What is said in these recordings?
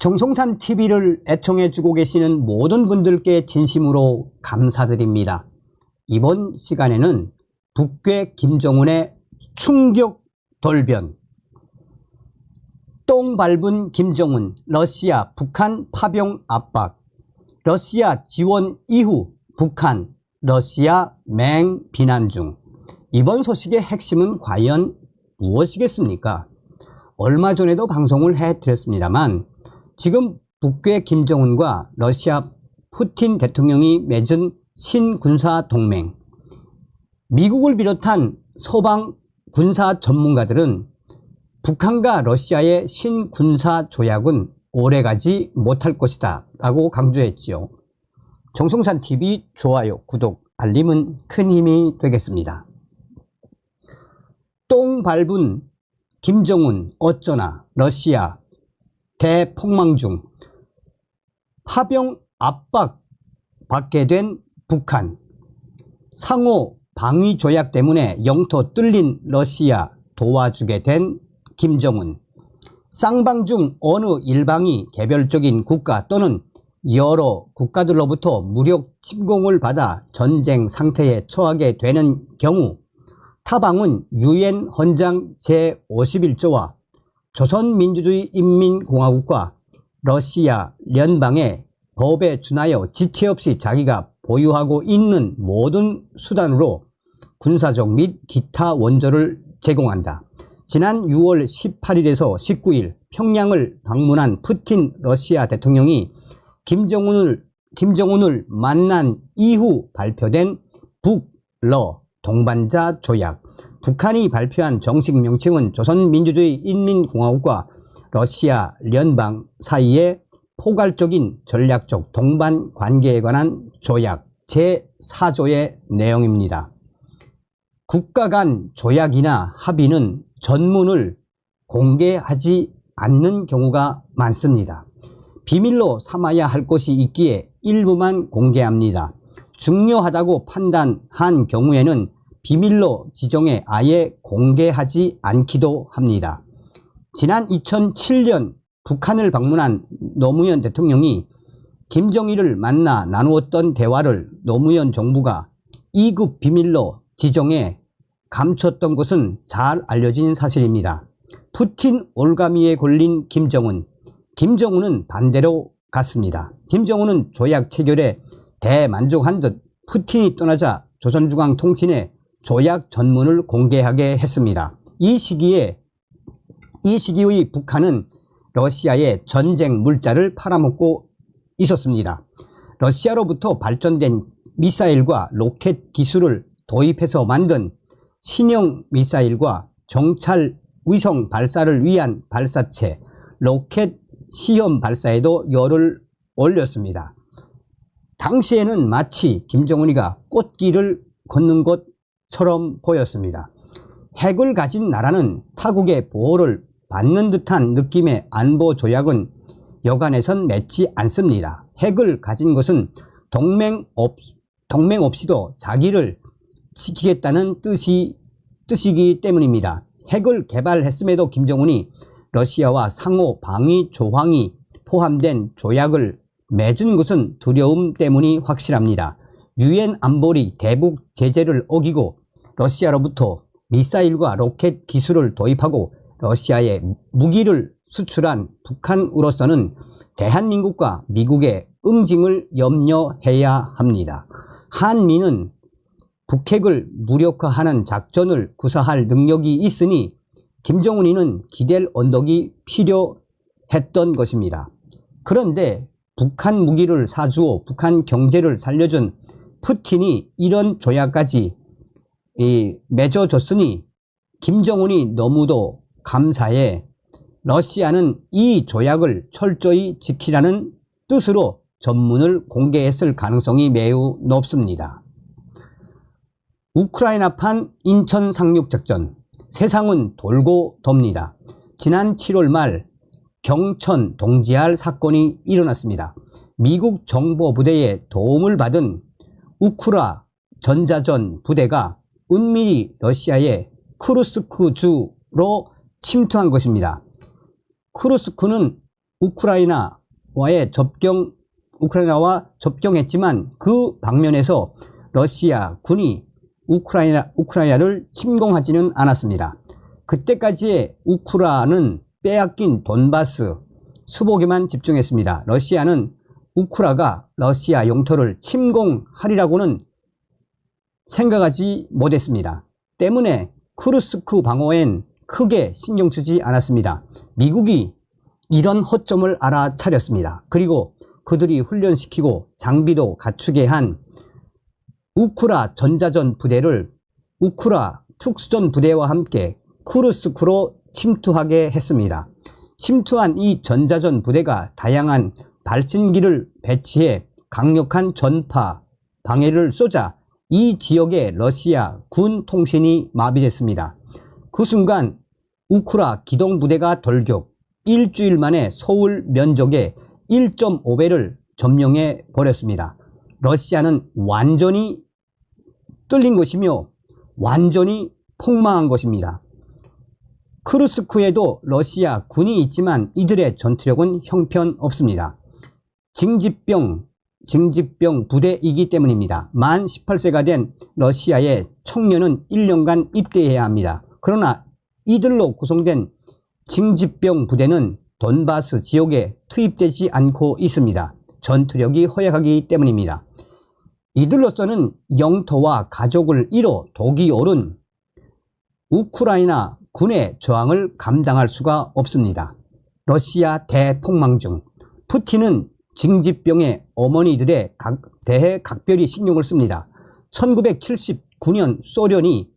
정성산 TV를 애청해주고 계시는 모든 분들께 진심으로 감사드립니다. 이번 시간에는 북괴 김정은의 충격 돌변, 똥 밟은 김정은, 러시아 북한 파병 압박, 러시아 지원 이후 북한, 러시아 맹 비난 중. 이번 소식의 핵심은 과연 무엇이겠습니까? 얼마 전에도 방송을 해드렸습니다만 지금 북괴 김정은과 러시아 푸틴 대통령이 맺은 신군사 동맹, 미국을 비롯한 서방 군사 전문가들은 북한과 러시아의 신군사 조약은 오래가지 못할 것이다 라고 강조했지요. 정성산TV 좋아요, 구독, 알림은 큰 힘이 되겠습니다. 똥 밟은 김정은 어쩌나, 러시아 대폭망 중, 파병 압박 받게 된 북한, 상호 방위 조약 때문에 영토 뚫린 러시아 도와주게 된 김정은, 쌍방 중 어느 일방이 개별적인 국가 또는 여러 국가들로부터 무력 침공을 받아 전쟁 상태에 처하게 되는 경우 타방은 유엔 헌장 제51조와 조선민주주의인민공화국과 러시아 연방의 법에 준하여 지체 없이 자기가 보유하고 있는 모든 수단으로 군사적 및 기타 원조를 제공한다. 지난 6월 18일에서 19일 평양을 방문한 푸틴 러시아 대통령이 김정은을 만난 이후 발표된 북러 동반자 조약, 북한이 발표한 정식 명칭은 조선민주주의인민공화국과 러시아 연방 사이의 포괄적인 전략적 동반 관계에 관한 조약 제4조의 내용입니다. 국가 간 조약이나 합의는 전문을 공개하지 않는 경우가 많습니다. 비밀로 삼아야 할 것이 있기에 일부만 공개합니다. 중요하다고 판단한 경우에는 비밀로 지정해 아예 공개하지 않기도 합니다. 지난 2007년 북한을 방문한 노무현 대통령이 김정일을 만나 나누었던 대화를 노무현 정부가 2급 비밀로 지정해 감췄던 것은 잘 알려진 사실입니다. 푸틴 올가미에 걸린 김정은은 반대로 갔습니다. 김정은은 조약 체결에 대만족한 듯 푸틴이 떠나자 조선중앙통신에 조약 전문을 공개하게 했습니다. 이 시기의 북한은 러시아의 전쟁 물자를 팔아먹고 있었습니다. 러시아로부터 발전된 미사일과 로켓 기술을 도입해서 만든 신형 미사일과 정찰 위성 발사를 위한 발사체, 로켓 시험 발사에도 열을 올렸습니다. 당시에는 마치 김정은이가 꽃길을 걷는 것처럼 보였습니다. 핵을 가진 나라는 타국의 보호를 받는 듯한 느낌의 안보 조약은 여간에선 맺지 않습니다. 핵을 가진 것은 동맹 없이도 자기를 지키겠다는 뜻이기 때문입니다. 핵을 개발했음에도 김정은이 러시아와 상호 방위 조항이 포함된 조약을 맺은 것은 두려움 때문이 확실합니다. 유엔 안보리 대북 제재를 어기고 러시아로부터 미사일과 로켓 기술을 도입하고 러시아에 무기를 수출한 북한으로서는 대한민국과 미국의 응징을 염려해야 합니다. 한미는 북핵을 무력화하는 작전을 구사할 능력이 있으니 김정은이는 기댈 언덕이 필요했던 것입니다. 그런데 북한 무기를 사주어 북한 경제를 살려준 푸틴이 이런 조약까지 맺어줬으니 김정은이 너무도 감사해 러시아는 이 조약을 철저히 지키라는 뜻으로 전문을 공개했을 가능성이 매우 높습니다. 우크라이나판 인천 상륙작전, 세상은 돌고 돕니다. 지난 7월 말 경천 동지할 사건이 일어났습니다. 미국 정보부대의 도움을 받은 우크라 전자전 부대가 은밀히 러시아의 쿠르스크 주로 침투한 것입니다. 쿠르스크는 우크라이나와 접경했지만 그 방면에서 러시아 군이 우크라이나를 침공하지는 않았습니다. 그때까지의 우크라는 빼앗긴 돈바스 수복에만 집중했습니다. 러시아는 우크라가 러시아 영토를 침공하리라고는 생각하지 못했습니다. 때문에 쿠르스크 방어엔 크게 신경 쓰지 않았습니다. 미국이 이런 허점을 알아차렸습니다. 그리고 그들이 훈련시키고 장비도 갖추게 한 우크라 전자전 부대를 우크라 특수전 부대와 함께 쿠르스크로 침투하게 했습니다. 침투한 이 전자전 부대가 다양한 발신기를 배치해 강력한 전파 방해를 쏘자 이 지역의 러시아 군 통신이 마비됐습니다. 그 순간 우크라 기동부대가 돌격, 일주일 만에 서울 면적의 1.5배를 점령해 버렸습니다. 러시아는 완전히 뚫린 것이며 완전히 폭망한 것입니다. 크루스크에도 러시아 군이 있지만 이들의 전투력은 형편없습니다. 징집병 부대이기 때문입니다. 만 18세가 된 러시아의 청년은 1년간 입대해야 합니다. 그러나 이들로 구성된 징집병 부대는 돈바스 지역에 투입되지 않고 있습니다. 전투력이 허약하기 때문입니다. 이들로서는 영토와 가족을 잃어 독이 오른 우크라이나 군의 저항을 감당할 수가 없습니다. 러시아 대폭망 중 푸틴은 징집병의 어머니들에 대해 각별히 신경을 씁니다. 1979년 소련이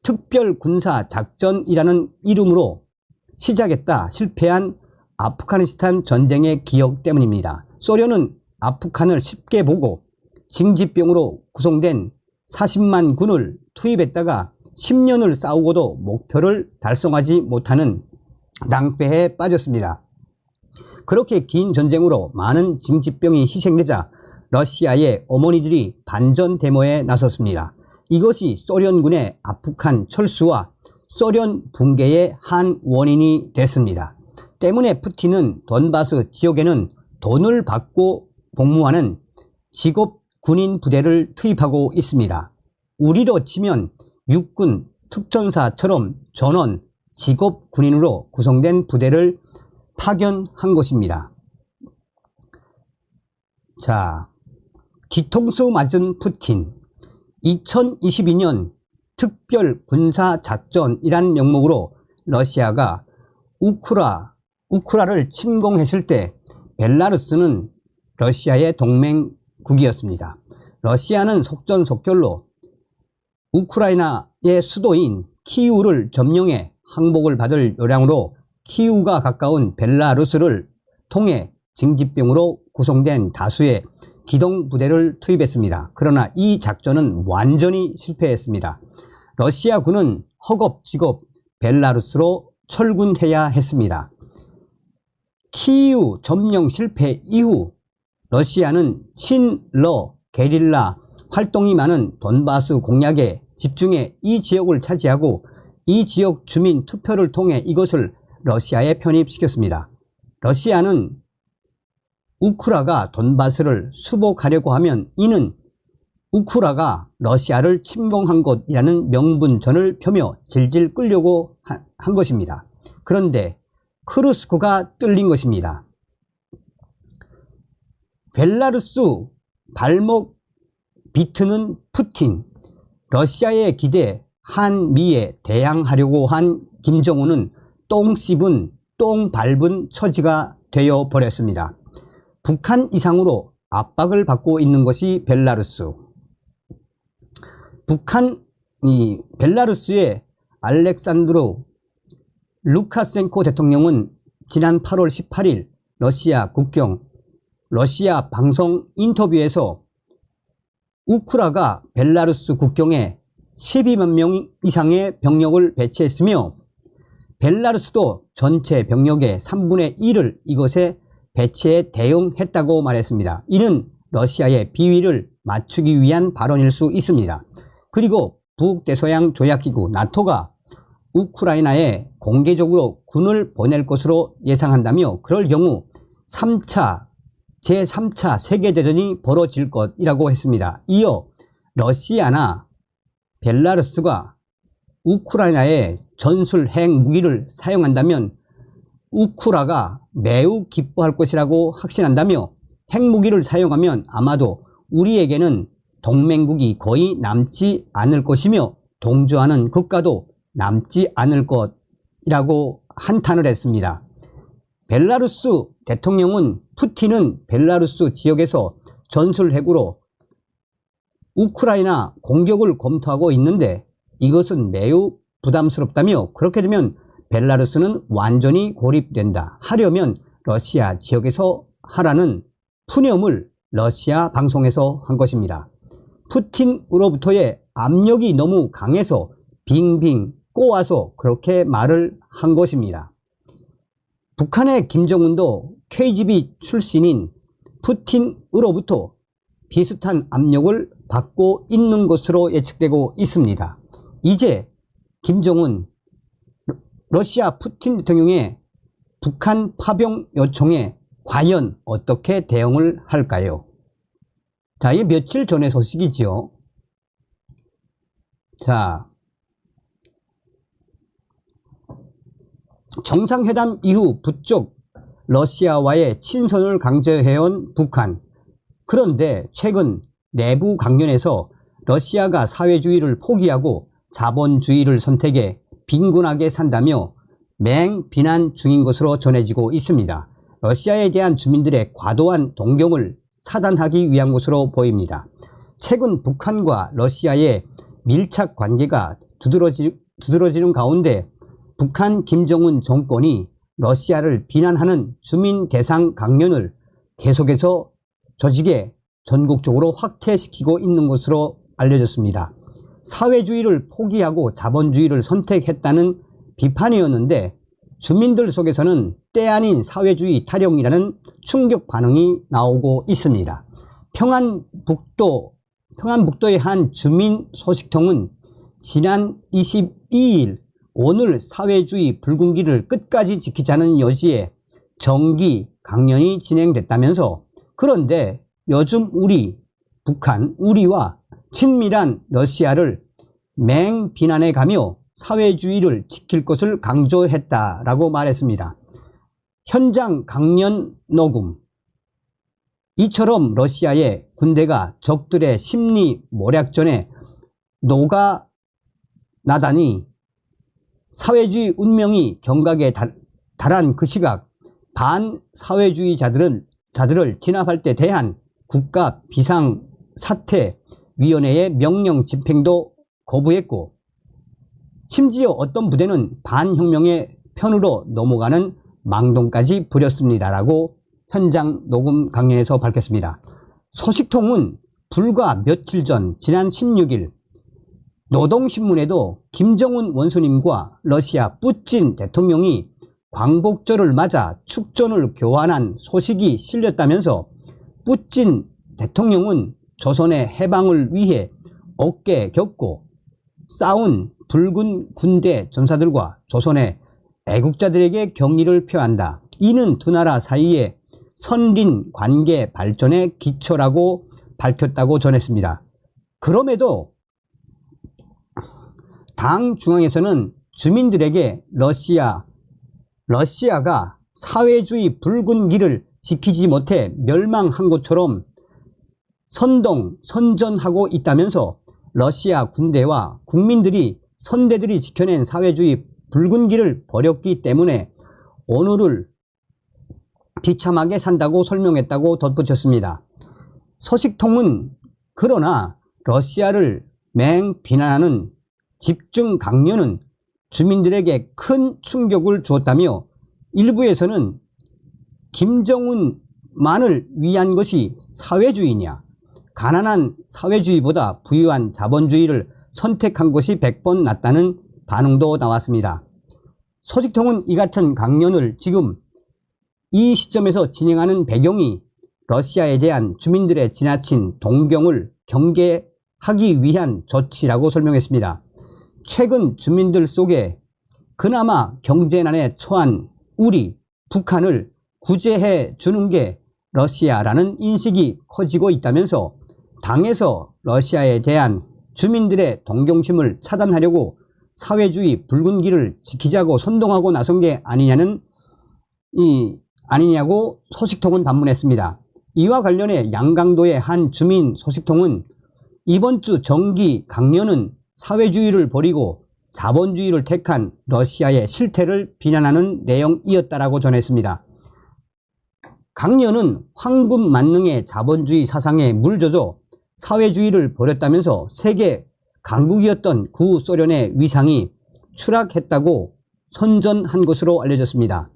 특별군사작전이라는 이름으로 시작했다 실패한 아프가니스탄 전쟁의 기억 때문입니다. 소련은 아프간을 쉽게 보고 징집병으로 구성된 40만 군을 투입했다가 10년을 싸우고도 목표를 달성하지 못하는 낭패에 빠졌습니다. 그렇게 긴 전쟁으로 많은 징집병이 희생되자 러시아의 어머니들이 반전 데모에 나섰습니다. 이것이 소련군의 아프간 철수와 소련 붕괴의 한 원인이 됐습니다. 때문에 푸틴은 돈바스 지역에는 돈을 받고 복무하는 직업 군인 부대를 투입하고 있습니다. 우리로 치면 육군 특전사처럼 전원 직업 군인으로 구성된 부대를 파견한 것입니다. 자, 뒤통수 맞은 푸틴. 2022년 특별군사작전이란 명목으로 러시아가 우크라를 침공했을 때 벨라루스는 러시아의 동맹국이었습니다. 러시아는 속전속결로 우크라이나의 수도인 키이우를 점령해 항복을 받을 요량으로 키이우가 가까운 벨라루스를 통해 징집병으로 구성된 다수의 기동부대를 투입했습니다. 그러나 이 작전은 완전히 실패했습니다. 러시아군은 허겁지겁 벨라루스로 철군해야 했습니다. 키이우 점령 실패 이후 러시아는 친러 게릴라 활동이 많은 돈바스 공략에 집중해 이 지역을 차지하고 이 지역 주민 투표를 통해 이것을 러시아에 편입시켰습니다. 러시아는 우크라가 돈바스를 수복하려고 하면 이는 우크라가 러시아를 침공한 것이라는 명분전을 펴며 질질 끌려고 한 것입니다. 그런데 크루스크가 뚫린 것입니다. 벨라루스 발목 비트는 푸틴, 러시아의 기대 한미에 대항하려고 한 김정은은 똥 씹은 똥 밟은 처지가 되어 버렸습니다. 북한 이상으로 압박을 받고 있는 것이 벨라루스. 벨라루스의 알렉산드르 루카센코 대통령은 지난 8월 18일 러시아 국경 러시아 방송 인터뷰에서 우크라가 벨라루스 국경에 12만 명 이상의 병력을 배치했으며 벨라루스도 전체 병력의 3분의 1을 이것에 배치에 대응했다고 말했습니다. 이는 러시아의 비위를 맞추기 위한 발언일 수 있습니다. 그리고 북대서양 조약기구 나토가 우크라이나에 공개적으로 군을 보낼 것으로 예상한다며 그럴 경우 제3차 세계대전이 벌어질 것이라고 했습니다. 이어 러시아나 벨라루스가 우크라이나에 전술 핵무기를 사용한다면 우크라가 매우 기뻐할 것이라고 확신한다며 핵무기를 사용하면 아마도 우리에게는 동맹국이 거의 남지 않을 것이며 동조하는 국가도 남지 않을 것이라고 한탄을 했습니다. 벨라루스 대통령은 푸틴은 벨라루스 지역에서 전술핵으로 우크라이나 공격을 검토하고 있는데 이것은 매우 부담스럽다며 그렇게 되면 벨라루스는 완전히 고립된다. 하려면 러시아 지역에서 하라는 푸념을 러시아 방송에서 한 것입니다. 푸틴으로부터의 압력이 너무 강해서 빙빙 꼬아서 그렇게 말을 한 것입니다. 북한의 김정은도 KGB 출신인 푸틴으로부터 비슷한 압력을 받고 있는 것으로 예측되고 있습니다. 이제 김정은 러시아 푸틴 대통령의 북한 파병 요청에 과연 어떻게 대응을 할까요? 자, 이게 며칠 전의 소식이죠. 자, 정상회담 이후 부쩍 러시아와의 친선을 강조해온 북한. 그런데 최근 내부 강연에서 러시아가 사회주의를 포기하고 자본주의를 선택해 빈곤하게 산다며 맹비난 중인 것으로 전해지고 있습니다. 러시아에 대한 주민들의 과도한 동경을 차단하기 위한 것으로 보입니다. 최근 북한과 러시아의 밀착 관계가 두드러지는 가운데 북한 김정은 정권이 러시아를 비난하는 주민 대상 강연을 계속해서 조직에 전국적으로 확대시키고 있는 것으로 알려졌습니다. 사회주의를 포기하고 자본주의를 선택했다는 비판이었는데 주민들 속에서는 때 아닌 사회주의 타령이라는 충격 반응이 나오고 있습니다. 평안북도의 한 주민 소식통은 지난 22일 오늘 사회주의 붉은기를 끝까지 지키자는 여지에 정기 강연이 진행됐다면서 그런데 요즘 우리와 친밀한 러시아를 맹비난해 가며 사회주의를 지킬 것을 강조했다라고 말했습니다. 현장 강연 녹음. 이처럼 러시아의 군대가 적들의 심리 모략전에 녹아나다니 사회주의 운명이 경각에 달한 그 시각 반사회주의자들을 진압할 때 대한 국가 비상사태위원회의 명령 집행도 거부했고 심지어 어떤 부대는 반혁명의 편으로 넘어가는 망동까지 부렸습니다라고 현장 녹음 강연에서 밝혔습니다. 소식통은 불과 며칠 전 지난 16일 노동신문에도 김정은 원수님과 러시아 푸틴 대통령이 광복절을 맞아 축전을 교환한 소식이 실렸다면서 푸틴 대통령은 조선의 해방을 위해 어깨 겹고 싸운 붉은 군대 전사들과 조선의 애국자들에게 경의를 표한다. 이는 두 나라 사이의 선린 관계 발전의 기초라고 밝혔다고 전했습니다. 그럼에도 당 중앙에서는 주민들에게 러시아가 사회주의 붉은 길을 지키지 못해 멸망한 것처럼 선전하고 있다면서 러시아 군대와 선대들이 지켜낸 사회주의 붉은 길을 버렸기 때문에 오늘을 비참하게 산다고 설명했다고 덧붙였습니다. 소식통은 그러나 러시아를 맹비난하는 집중 강연은 주민들에게 큰 충격을 주었다며 일부에서는 김정은만을 위한 것이 사회주의냐, 가난한 사회주의보다 부유한 자본주의를 선택한 것이 100번 낫다는 반응도 나왔습니다. 소식통은 이 같은 강연을 지금 이 시점에서 진행하는 배경이 러시아에 대한 주민들의 지나친 동경을 경계하기 위한 조치라고 설명했습니다. 최근 주민들 속에 그나마 경제난에 처한 북한을 구제해 주는 게 러시아라는 인식이 커지고 있다면서 당에서 러시아에 대한 주민들의 동경심을 차단하려고 사회주의 붉은 길을 지키자고 선동하고 나선 게 아니냐고 소식통은 반문했습니다. 이와 관련해 양강도의 한 주민 소식통은 이번 주 정기 강연은 사회주의를 버리고 자본주의를 택한 러시아의 실태를 비난하는 내용이었다라고 전했습니다. 강연은 황금 만능의 자본주의 사상에 물젖어 사회주의를 버렸다면서 세계 강국이었던 구소련의 위상이 추락했다고 선전한 것으로 알려졌습니다.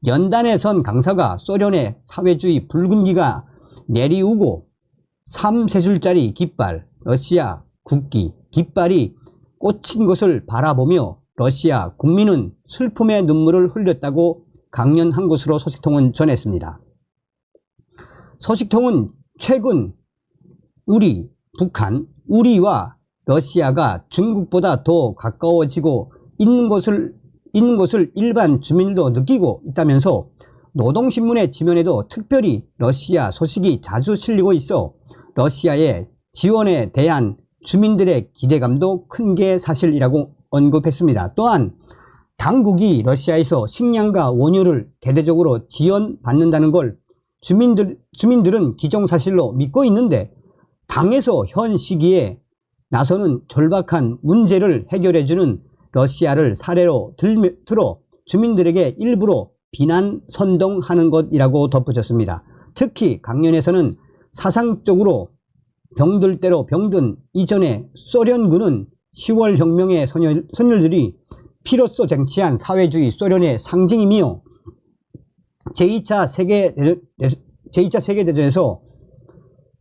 연단에 선 강사가 소련의 사회주의 붉은기가 내리우고 3세줄짜리 깃발, 러시아 국기, 깃발이 꽂힌 것을 바라보며 러시아 국민은 슬픔의 눈물을 흘렸다고 강연한 것으로 소식통은 전했습니다. 소식통은 최근 우리와 러시아가 중국보다 더 가까워지고 있는 것을 일반 주민들도 느끼고 있다면서 노동신문의 지면에도 특별히 러시아 소식이 자주 실리고 있어 러시아의 지원에 대한 주민들의 기대감도 큰 게 사실이라고 언급했습니다. 또한 당국이 러시아에서 식량과 원유를 대대적으로 지원받는다는 걸 주민들은 기정사실로 믿고 있는데 당에서 현 시기에 나서는 절박한 문제를 해결해주는 러시아를 사례로 들어 주민들에게 일부러 비난 선동하는 것이라고 덧붙였습니다. 특히 강연에서는 사상적으로 병들 대로 병든 이전에 소련군은 10월 혁명의 선열들이 피로써 쟁취한 사회주의 소련의 상징이며 제2차 세계대전에서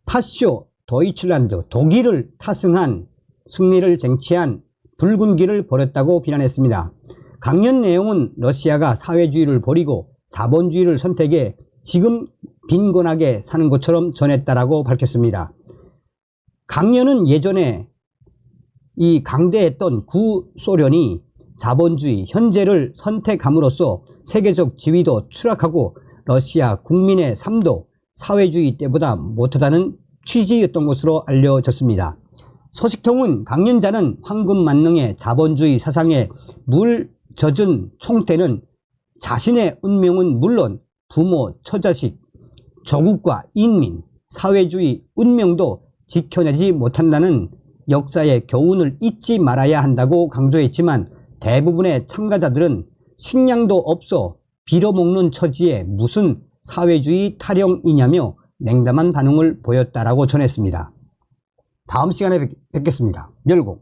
파쇼 도이칠란드 독일을 타승한 승리를 쟁취한 붉은 길을 버렸다고 비난했습니다. 강연 내용은 러시아가 사회주의를 버리고 자본주의를 선택해 지금 빈곤하게 사는 것처럼 전했다라고 밝혔습니다. 강연은 예전에 이 강대했던 구소련이 자본주의 현재를 선택함으로써 세계적 지위도 추락하고 러시아 국민의 삶도 사회주의 때보다 못하다는 취지였던 것으로 알려졌습니다. 소식통은 강연자는 황금 만능의 자본주의 사상에 물 젖은 총태는 자신의 운명은 물론 부모, 처자식, 조국과 인민, 사회주의 운명도 지켜내지 못한다는 역사의 교훈을 잊지 말아야 한다고 강조했지만 대부분의 참가자들은 식량도 없어 빌어먹는 처지에 무슨 사회주의 타령이냐며 냉담한 반응을 보였다라고 전했습니다. 다음 시간에 뵙겠습니다. 멸공.